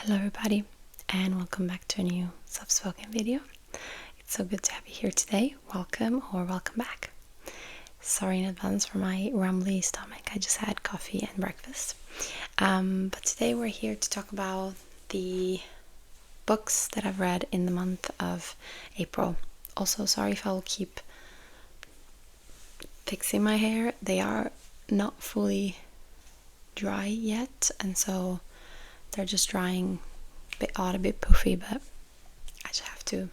Hello everybody, and welcome back to a new soft-spoken video. It's so good to have you here today. Welcome or welcome back. Sorry in advance for my rumbly stomach. I just had coffee and breakfast. But today we're here to talk about the books that I've read in the month of April. Also, sorry if I'll keep fixing my hair. They are not fully dry yet, and so they're just drying a bit odd, a bit poofy, but I just have to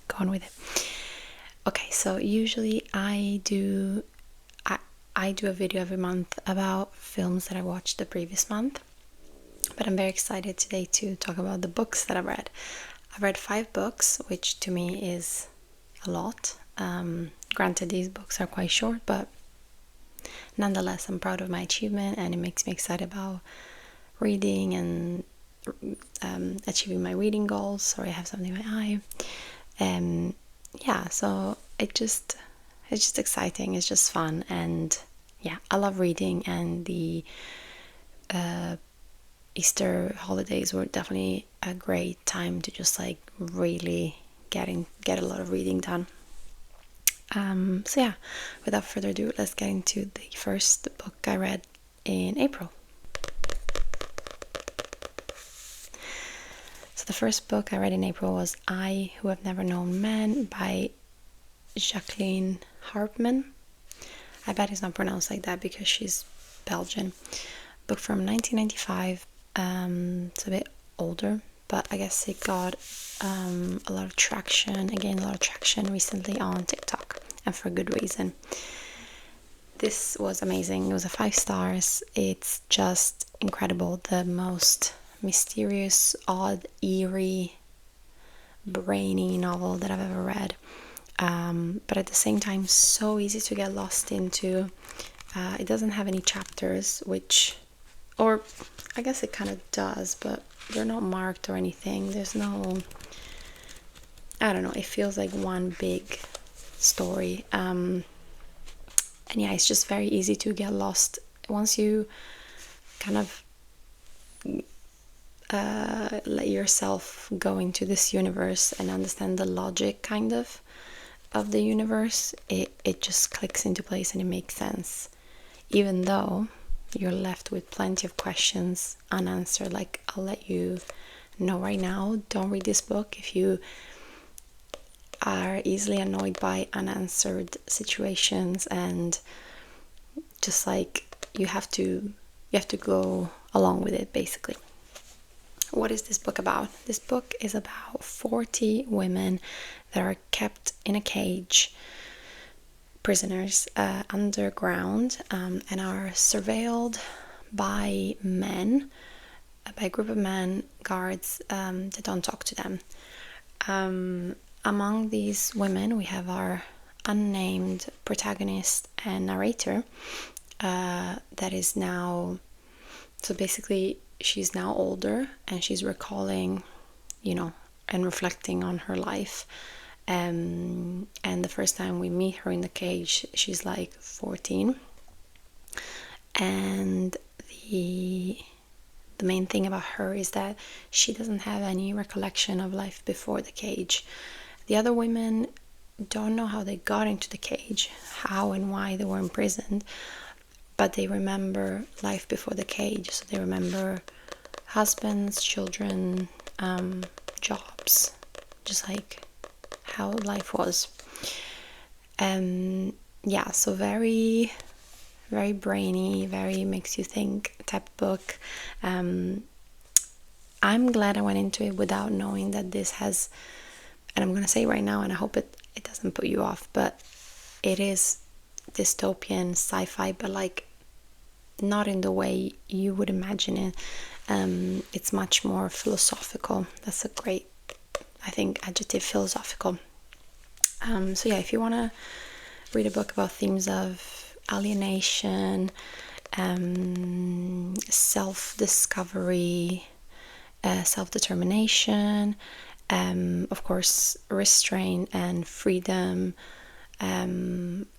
go on with it. Okay, so usually I do a video every month about films that I watched the previous month, but I'm very excited today to talk about the books that I've read. I've read 5 books, which to me is a lot. Granted, these books are quite short, but nonetheless, I'm proud of my achievement, and it makes me excited about reading and achieving my reading goals. Sorry, I have something in my eye. Yeah, so it's just exciting. It's just fun, and yeah, I love reading, and the Easter holidays were definitely a great time to just like really get a lot of reading done. So yeah, without further ado, let's get into the first book I read in April. So the first book I read in April was I Who Have Never Known Men by Jacqueline Harpman. I bet it's not pronounced like that because she's Belgian. Book from 1995. It's a bit older, but I guess it got a lot of traction recently on TikTok, and for good reason. This was amazing. It was a 5 stars. It's just incredible. The most mysterious, odd, eerie, brainy novel that I've ever read. But at the same time, so easy to get lost into. It doesn't have any chapters, or I guess it kind of does, but they're not marked or anything. There's no, I don't know, it feels like one big story. And yeah, it's just very easy to get lost once you kind of let yourself go into this universe and understand the logic kind of the universe. It just clicks into place and it makes sense, even though you're left with plenty of questions unanswered. Like, I'll let you know right now, don't read this book if you are easily annoyed by unanswered situations, and just like you have to go along with it, basically. What is this book about? This book is about 40 women that are kept in a cage, prisoners, underground, and are surveilled by men, by a group of men, guards, that don't talk to them. Among these women, we have our unnamed protagonist and narrator, that is now, so basically she's now older, and she's recalling, and reflecting on her life. And the first time we meet her in the cage, she's like 14. And the main thing about her is that she doesn't have any recollection of life before the cage. The other women don't know how they got into the cage, how and why they were imprisoned, but they remember life before the cage. So they remember husbands, children, jobs, just like how life was. Yeah, so very, very brainy, very makes you think type book. I'm glad I went into it without knowing that this has, and I'm gonna say right now, and I hope it doesn't put you off, but it is dystopian sci-fi, but like not in the way you would imagine it. It's much more philosophical. That's a great, I think, adjective, philosophical. So yeah, if you want to read a book about themes of alienation, self-discovery, self-determination, of course restraint and freedom,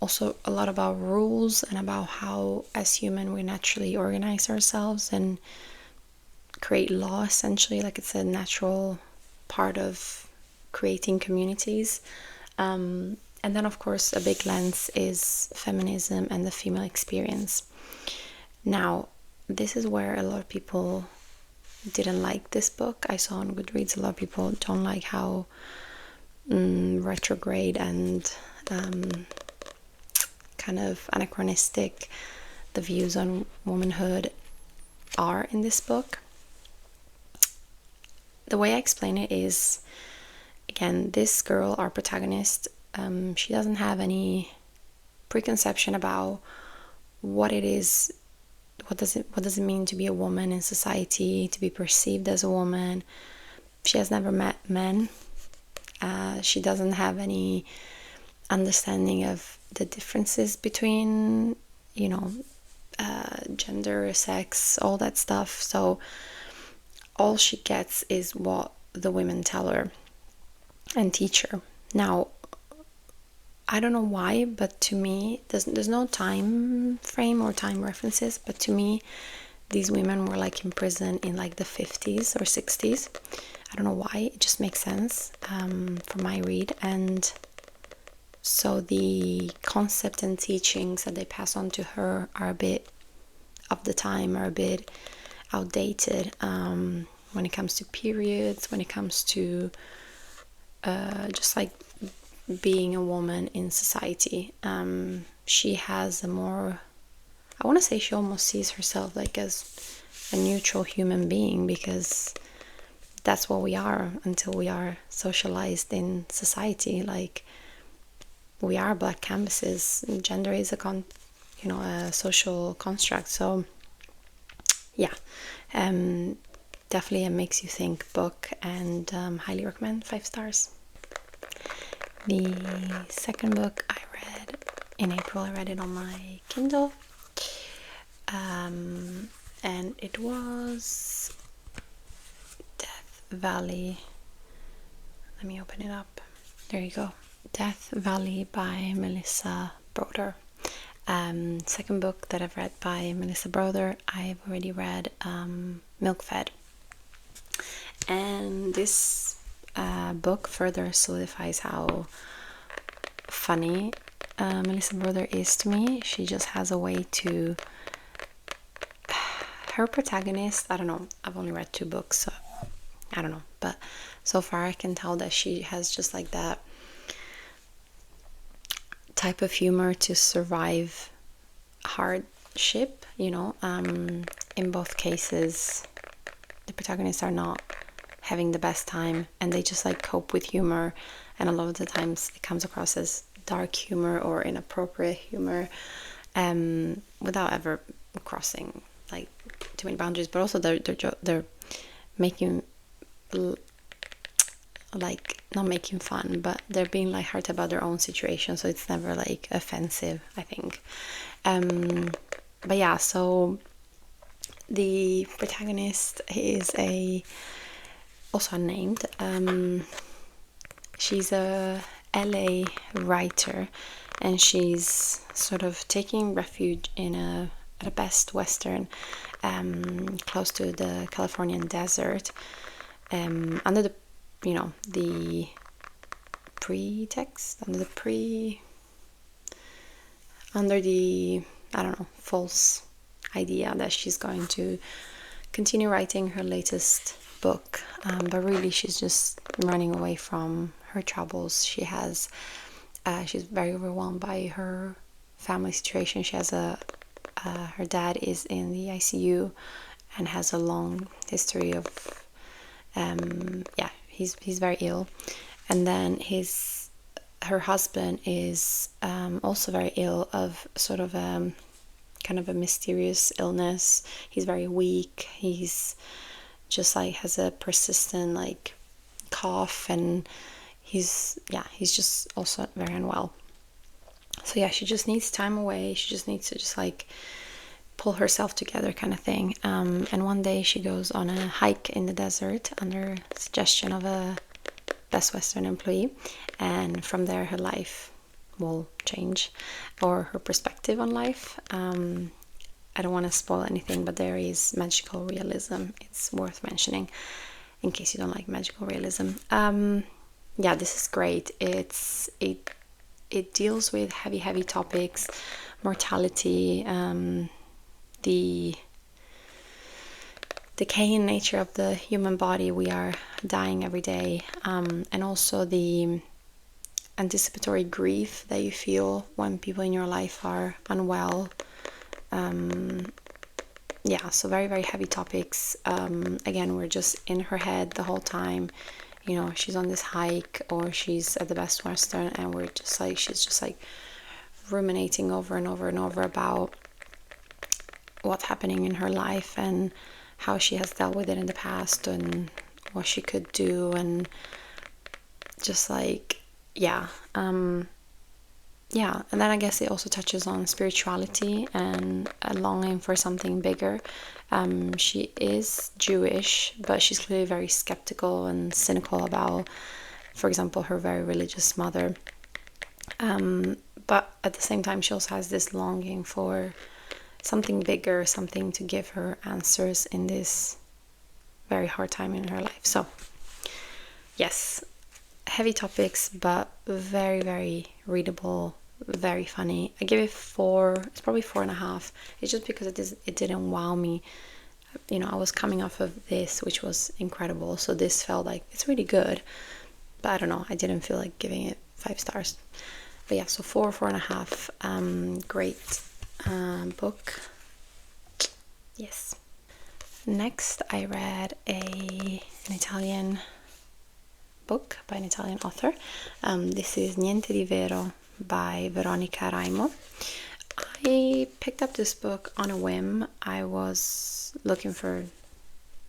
also a lot about rules and about how as human we naturally organize ourselves and create law, essentially. Like, it's a natural part of creating communities. And then, of course, a big lens is feminism and the female experience. Now, this is where a lot of people didn't like this book. I saw on Goodreads a lot of people don't like how retrograde and kind of anachronistic the views on womanhood are in this book. The way I explain it is, again, this girl, our protagonist, she doesn't have any preconception about what it is, what does it mean to be a woman in society, to be perceived as a woman. She has never met men. She doesn't have any understanding of the differences between, gender, sex, all that stuff. So all she gets is what the women tell her and teach her. Now, I don't know why, but to me, there's no time frame or time references, but to me, these women were like in prison in like the 50s or 60s. I don't know why, it just makes sense for my read. And so the concept and teachings that they pass on to her are a bit of the time, are a bit outdated when it comes to periods, when it comes to just like being a woman in society. She has a more, I want to say she almost sees herself like as a neutral human being, because that's what we are until we are socialized in society. Like, we are black canvases. Gender is a social construct. So yeah, definitely a makes you think book, and highly recommend, 5 stars. The second book I read in April, I read it on my Kindle, and it was Death Valley. Let me open it up. There you go. Death Valley by Melissa Broder. Second book that I've read by Melissa Broder. I've already read Milk Fed, and this book further solidifies how funny Melissa Broder is to me. She just has a way to, her protagonist, I don't know, I've only read 2 books, so I don't know, but so far I can tell that she has just like that type of humor to survive hardship, in both cases the protagonists are not having the best time, and they just like cope with humor, and a lot of the times it comes across as dark humor or inappropriate humor, without ever crossing like too many boundaries. But also they're making, like, not making fun, but they're being lighthearted about their own situation, so it's never like offensive, I think. But yeah, so the protagonist is also unnamed. She's a LA writer, and she's sort of taking refuge in at a Best Western, close to the Californian desert, under the the pretext, under the I don't know, false idea that she's going to continue writing her latest book, but really she's just running away from her troubles. She's very overwhelmed by her family situation. She has her dad is in the ICU and has a long history of he's very ill, and then her husband is also very ill of sort of kind of a mysterious illness. He's very weak. He's just like has a persistent like cough, and he's just also very unwell. So yeah, she just needs time away. She just needs to just like pull herself together, kind of thing. And one day she goes on a hike in the desert under suggestion of a Best Western employee, and from there her life will change, or her perspective on life. I don't want to spoil anything, but there is magical realism. It's worth mentioning in case you don't like magical realism. Yeah, this is great. It deals with heavy topics, mortality, the decaying nature of the human body. We are dying every day, and also the anticipatory grief that you feel when people in your life are unwell. Yeah, so very heavy topics. Again, we're just in her head the whole time. You know, she's on this hike or she's at the Best Western, and we're just like, she's just like ruminating over and over about what's happening in her life and how she has dealt with it in the past and what she could do, and just like, yeah. Yeah, and then I guess it also touches on spirituality and a longing for something bigger. She is Jewish, but she's clearly very skeptical and cynical about, for example, her very religious mother. But at the same time, she also has this longing for something bigger, something to give her answers in this very hard time in her life. So, yes, heavy topics, but very readable, very funny. I give it 4. It's probably 4.5. It's just because it didn't wow me. You know, I was coming off of this, which was incredible, so this felt like it's really good, but I don't know, I didn't feel like giving it 5 stars. But yeah, so 4.5. Great book. Yes. Next, I read an Italian book by an Italian author. This is Niente di Vero by Veronica Raimo. I picked up this book on a whim. I was looking for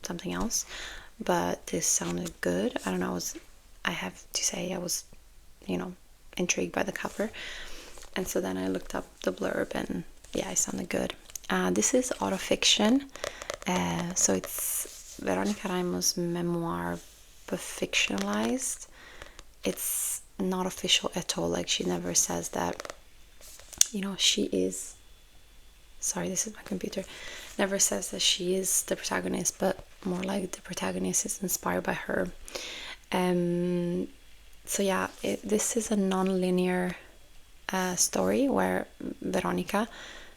something else, but this sounded good. I don't know, I have to say I was, you know, intrigued by the cover. And so then I looked up the blurb and yeah, it sounded good. This is autofiction. So it's Veronica Raimo's memoir, but fictionalized. It's not official at all. Like, she never says that, you know, she is, sorry, this is my computer, never says that she is the protagonist, but more like the protagonist is inspired by her. So yeah, this is a non-linear story where Veronica,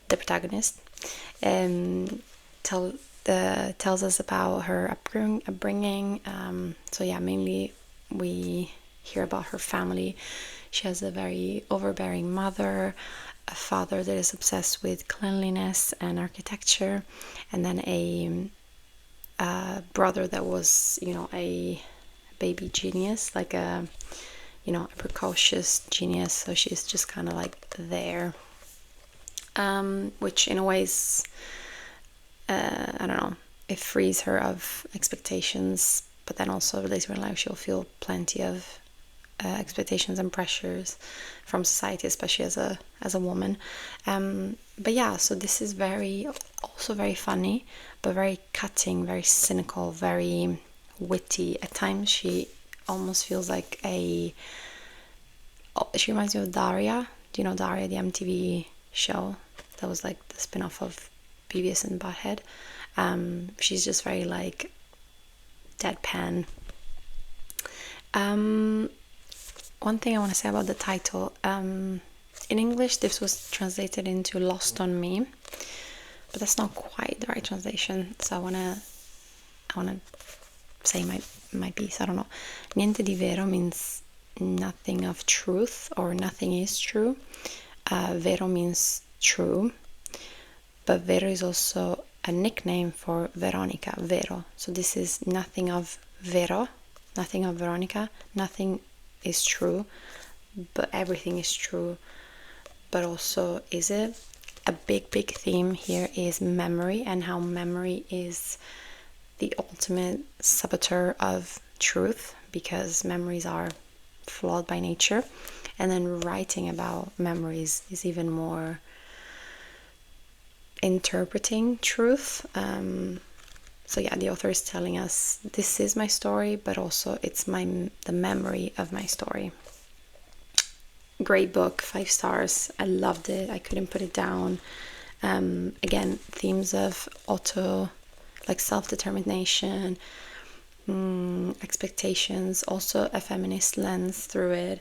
the protagonist, tells us about her upbringing. So yeah, mainly we hear about her family. She has a very overbearing mother, a father that is obsessed with cleanliness and architecture, and then a brother that was, you know, a baby genius, like a, you know, a precocious genius. So she's just kind of like there, which in a way is, I don't know, it frees her of expectations, but then also later in life she'll feel plenty of expectations and pressures from society, especially as a woman. But yeah, so this is also very funny, but very cutting, very cynical, very witty. At times she almost feels like she reminds me of Daria. Do you know Daria, the MTV show that was like the spin-off of Beavis and Butthead? She's just very like deadpan. One thing I want to say about the title, in English this was translated into Lost on Me, but that's not quite the right translation, so I want to say my piece. I don't know. Niente di vero means nothing of truth, or nothing is true. Vero means true, but Vero is also a nickname for Veronica, Vero. So this is nothing of Vero, nothing of Veronica, nothing is true, but everything is true. But also, is it? A big theme here is memory, and how memory is the ultimate saboteur of truth, because memories are flawed by nature. And then writing about memories is even more interpreting truth. So yeah, the author is telling us this is my story, but also it's the memory of my story. Great book, 5 stars. I loved it. I couldn't put it down. Again, themes of self-determination, expectations, also a feminist lens through it,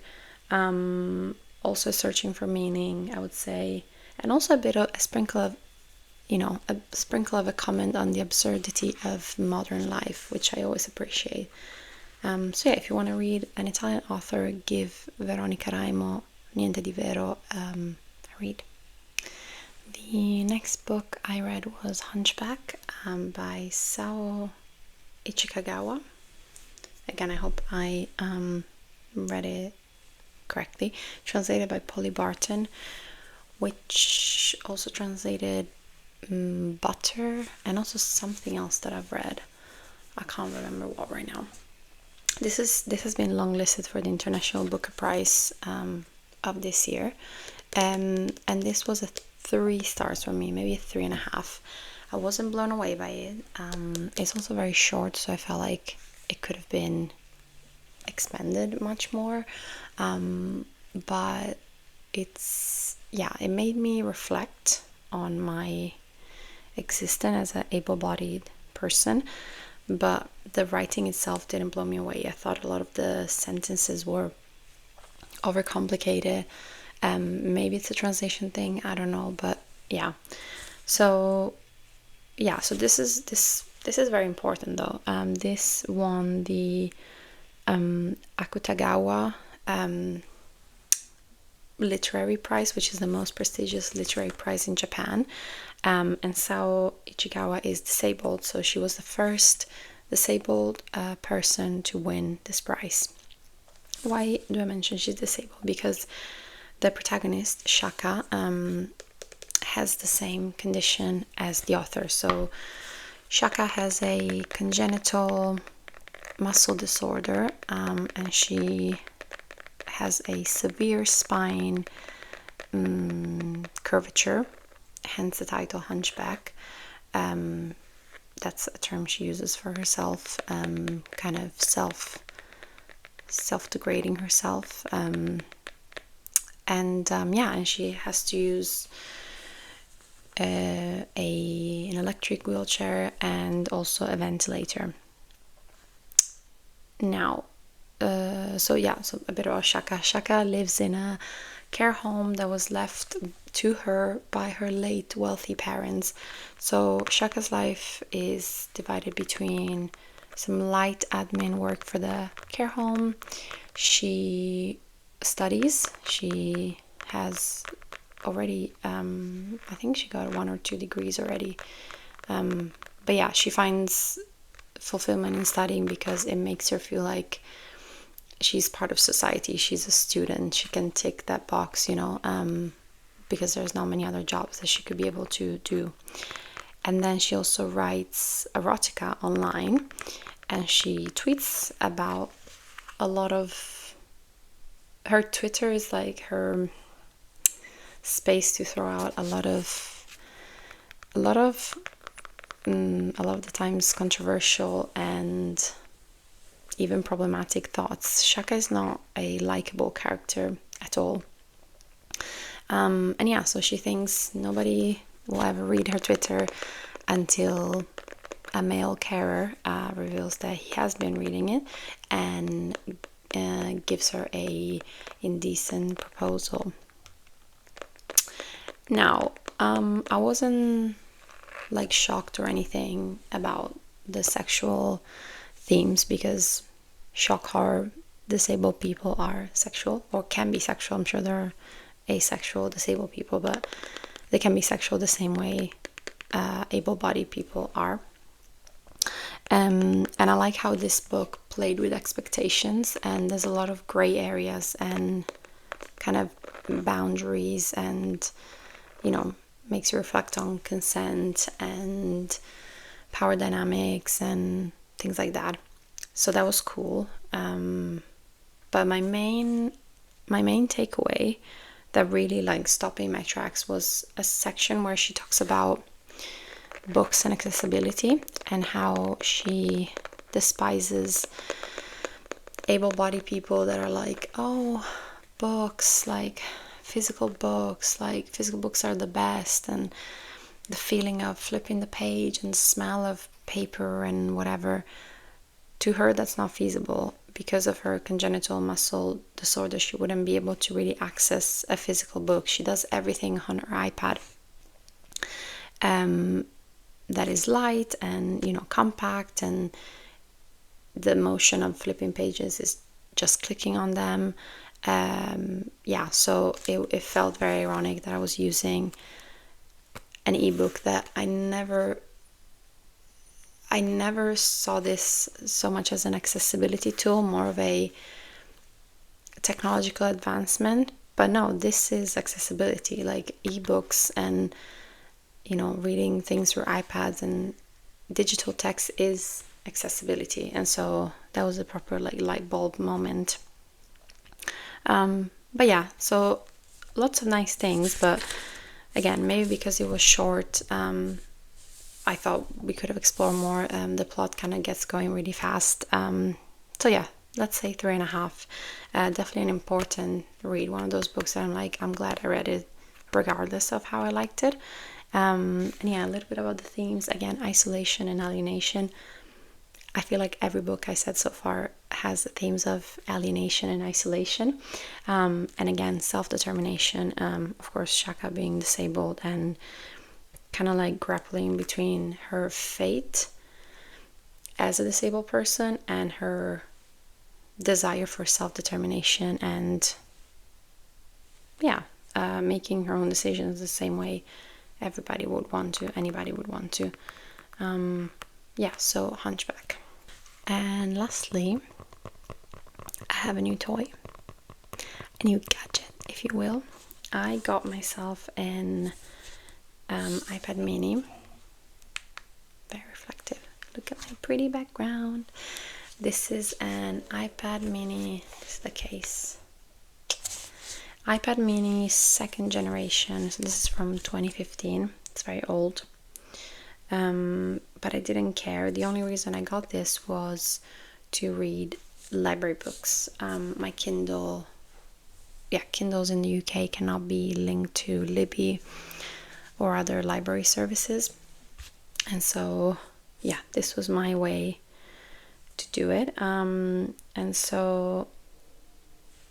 also searching for meaning, I would say, and also a sprinkle of a comment on the absurdity of modern life, which I always appreciate. So yeah, if you want to read an Italian author, give Veronica Raimo Niente di Vero a read. The next book I read was Hunchback by Saou Ichikawa. Again, I hope I read it correctly. Translated by Polly Barton, which also translated Butter and also something else that I've read. I can't remember what right now. This has been longlisted for the International Booker Prize of this year, and this was a 3 stars for me, maybe a 3.5. I wasn't blown away by it. It's also very short, so I felt like it could have been expanded much more, but it made me reflect on my existence as an able-bodied person, but the writing itself didn't blow me away. I thought a lot of the sentences were overcomplicated. Maybe it's a translation thing, I don't know, but yeah. So this is very important though. This won the Akutagawa literary prize, which is the most prestigious literary prize in Japan. And Saou Ichikawa is disabled, so she was the first disabled person to win this prize. Why do I mention she's disabled? Because the protagonist, Shaka, has the same condition as the author. So Shaka has a congenital muscle disorder, and she has a severe spine curvature, hence the title Hunchback. That's a term she uses for herself, kind of self-degrading herself, and she has to use an electric wheelchair and also a ventilator. Now, so a bit about Shaka. Shaka lives in a care home that was left to her by her late wealthy parents. So Shaka's life is divided between some light admin work for the care home. She studies. She has already, I think she got 1 or 2 degrees already. But yeah, she finds fulfillment in studying because it makes her feel like she's part of society. She's a student. She can tick that box, because there's not many other jobs that she could be able to do. And then she also writes erotica online, and she tweets about a lot of her Twitter is like her space to throw out a lot of the times controversial and even problematic thoughts. Shaka is not a likable character at all. So she thinks nobody will ever read her Twitter until a male carer reveals that he has been reading it and gives her a indecent proposal. Now, I wasn't shocked or anything about the sexual themes, because shock horror disabled people are sexual, or can be sexual. I'm sure there are asexual disabled people, but they can be sexual the same way able-bodied people are. And I like how this book played with expectations, and there's a lot of gray areas and kind of boundaries, and makes you reflect on consent and power dynamics and things like that. So that was cool. But my main takeaway that really stopped me in my tracks was a section where she talks about books and accessibility, and how she despises able-bodied people that are like, oh, books, physical books are the best, and the feeling of flipping the page and smell of paper and whatever, to her that's not feasible. Because of her congenital muscle disorder, she wouldn't be able to really access a physical book. She does everything on her iPad. That is light and, you know, compact, and the motion of flipping pages is just clicking on them. Yeah, so it felt very ironic that I was using an ebook that I never saw this so much as an accessibility tool, more of a technological advancement. But no, this is accessibility, like ebooks and, you know, reading things through iPads and digital text is accessibility. And so that was a proper like light bulb moment. But yeah, so lots of nice things, but again, maybe because it was short, I thought we could have explored more. The plot kind of gets going really fast. So yeah, let's say 3.5. Definitely an important read. One of those books that I'm like, I'm glad I read it regardless of how I liked it. And yeah, a little bit about the themes. Again, isolation and alienation. I feel like every book I said so far has themes of alienation and isolation. And again, self-determination. Of course, Shaka being disabled and kind of like grappling between her fate as a disabled person and her desire for self-determination and, yeah, making her own decisions the same way everybody would want to, anybody would want to. Yeah, so Hunchback. And lastly, I have a new toy, a new gadget, if you will. I got myself an iPad mini. Very reflective. Look at my pretty background. This is an iPad mini. This is the case. iPad mini 2nd generation. So this is from 2015. It's very old. But I didn't care. The only reason I got this was to read library books. My Kindle, Kindles in the UK cannot be linked to Libby or other library services. And so, yeah, this was my way to do it. And so,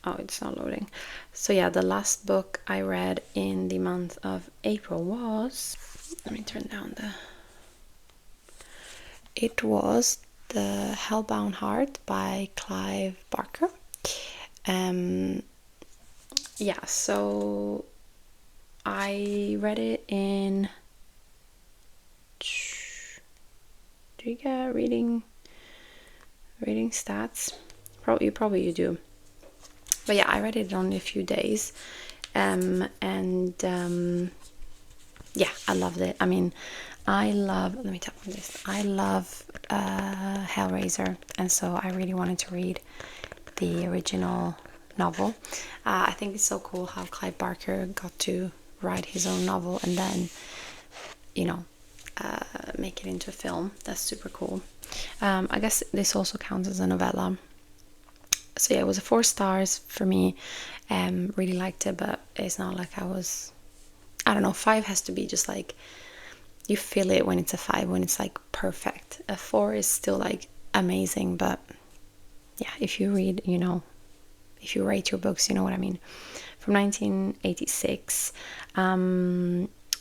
oh, it's not loading. So yeah, the last book I read in the month of April was, let me turn down the, it was The Hellbound Heart by Clive Barker. Yeah, so I read it in, do you get reading stats? Probably you do. But yeah, I read it in only a few days. Yeah, I loved it. I mean, let me tap on this. I love Hellraiser, and so I really wanted to read the original novel. I think it's so cool how Clive Barker got to write his own novel and then, you know, make it into a film. That's super cool. I guess this also counts as a novella. So yeah, it was a 4 stars for me. Really liked it, but it's not like I don't know, 5 has to be just like, you feel it when it's a 5, when it's like perfect. A 4 is still like amazing, but yeah, if you read, you know, if you rate your books, you know what I mean. From 1986.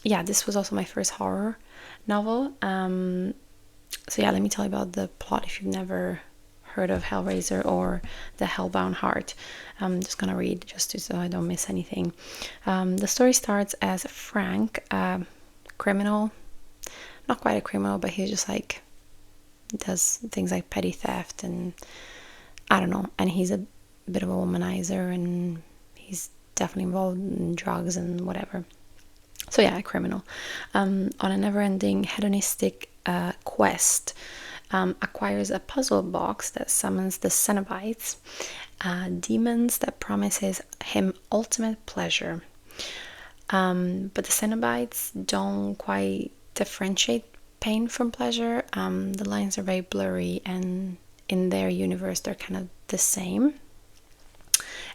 Yeah, this was also my first horror novel. So yeah, let me tell you about the plot if you've never heard of Hellraiser or The Hellbound Heart. I'm just gonna read just so I don't miss anything. The story starts as Frank, a criminal, not quite a criminal, but he just like does things like petty theft and I don't know, and he's a bit of a womanizer and he's definitely involved in drugs and whatever. So yeah, a criminal on a never-ending hedonistic quest, acquires a puzzle box that summons the Cenobites, demons that promises him ultimate pleasure. But the Cenobites don't quite differentiate pain from pleasure. The lines are very blurry, and in their universe they're kind of the same.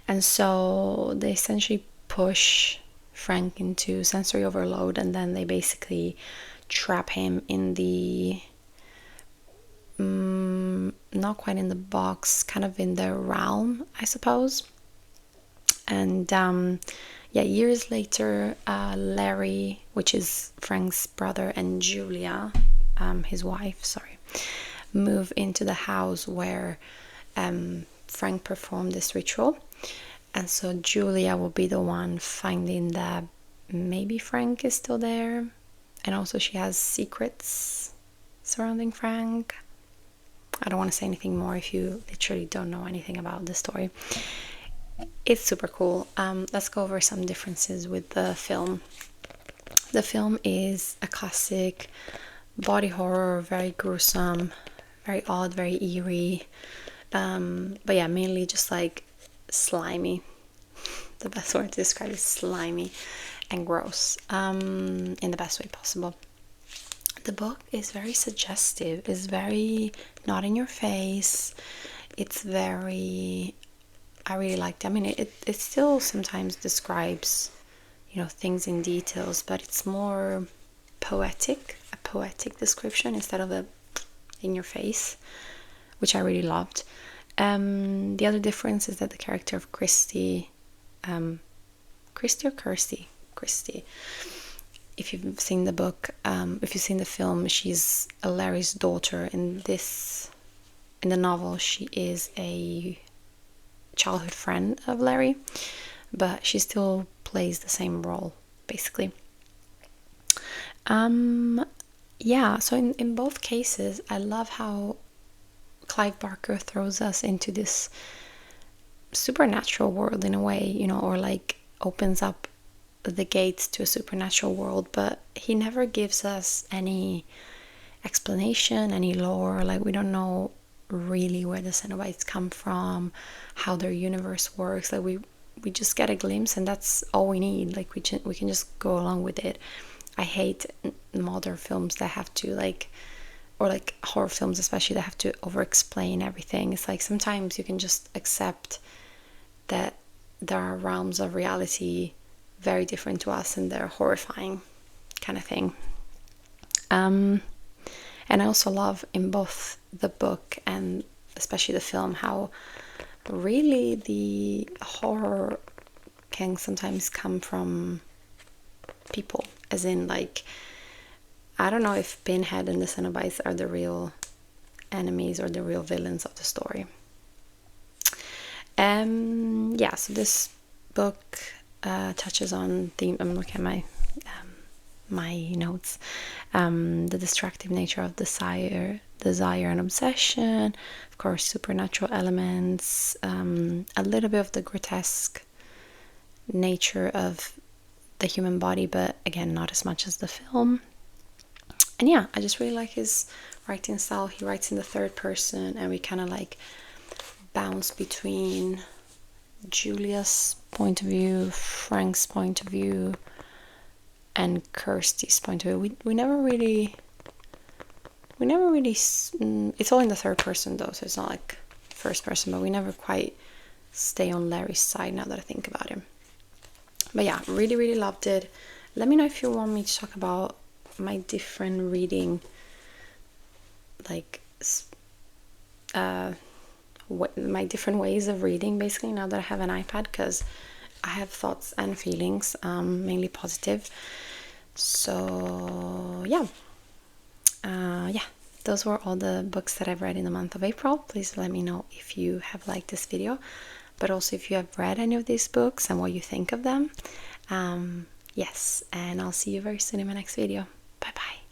And so they essentially push Frank into sensory overload, and then they basically trap him in the not quite in the box, kind of in the realm, I suppose. And yeah, years later, Larry, which is Frank's brother, and Julia, his wife, sorry, move into the house where Frank performed this ritual. And so Julia will be the one finding that maybe Frank is still there, and also she has secrets surrounding Frank. I don't want to say anything more if you literally don't know anything about the story. It's super cool. Let's go over some differences with the film. The film is a classic body horror, very gruesome, very odd, very eerie. But yeah, mainly just like slimy. The best word to describe is slimy and gross, in the best way possible. The book is very suggestive, it's very not in your face, it's very, I really liked it. I mean, it still sometimes describes, you know, things in details, but it's more poetic, a poetic description instead of a in your face, which I really loved. The other difference is that the character of Christy, Christy or Kirsty? Christy. If you've seen the book, if you've seen the film, she's Larry's daughter. In the novel, she is a childhood friend of Larry, but she still plays the same role, basically. Yeah, so in both cases, I love how Clive Barker throws us into this supernatural world in a way, you know, or like opens up the gates to a supernatural world, but he never gives us any explanation, any lore. Like, we don't know really where the Cenobites come from, how their universe works. Like, we just get a glimpse, and that's all we need. Like, we can just go along with it. I hate modern films that have to like, or like horror films especially, that have to over explain everything. It's like sometimes you can just accept that there are realms of reality very different to us and they're horrifying, kind of thing. And I also love in both the book and especially the film how really the horror can sometimes come from people, as in, like, I don't know if Pinhead and the Cenobites are the real enemies or the real villains of the story. Yeah, so this book touches on the, I'm looking at my notes, the destructive nature of desire and obsession, of course, supernatural elements, a little bit of the grotesque nature of the human body, but again, not as much as the film. And yeah, I just really like his writing style. He writes in the third person, and we kind of like bounce between Julia's point of view, Frank's point of view, and Kirsty's point of view. We never really it's all in the third person though, so it's not like first person, but we never quite stay on Larry's side now that I think about him. But yeah, really loved it. Let me know if you want me to talk about my different reading, like my different ways of reading, basically, now that I have an iPad, because I have thoughts and feelings, mainly positive. So yeah, those were all the books that I've read in the month of April. Please let me know if you have liked this video, but also if you have read any of these books and what you think of them. Yes, and I'll see you very soon in my next video. Bye bye.